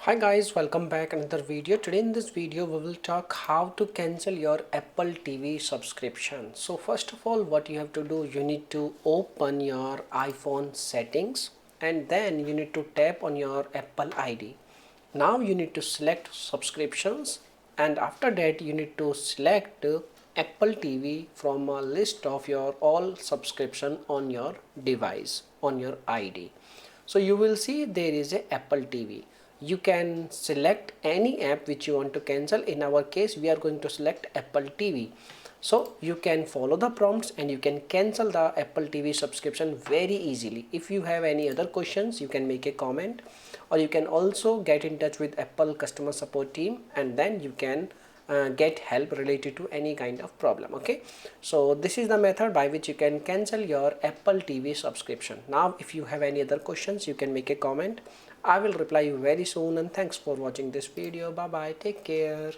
Hi guys, welcome back another video. Today in this video we will talk how to cancel your Apple TV subscription. So first of all, what you have to do, you need to open your iPhone settings and then you need to tap on your Apple ID. Now you need to select subscriptions and after that you need to select Apple TV from a list of your all subscription on your device on your ID. So you will see there is a Apple TV. You can select any app which you want to cancel. In our case we are going to select Apple TV. So you can follow the prompts and you can cancel the Apple TV subscription very easily. If you have any other questions, you can make a comment, or you can also get in touch with Apple customer support team and then you can get help related to any kind of problem. Okay, so this is the method by which you can cancel your Apple TV subscription. Now if you have any other questions, you can make a comment. I will reply you very soon, and thanks for watching this video. Bye bye, take care.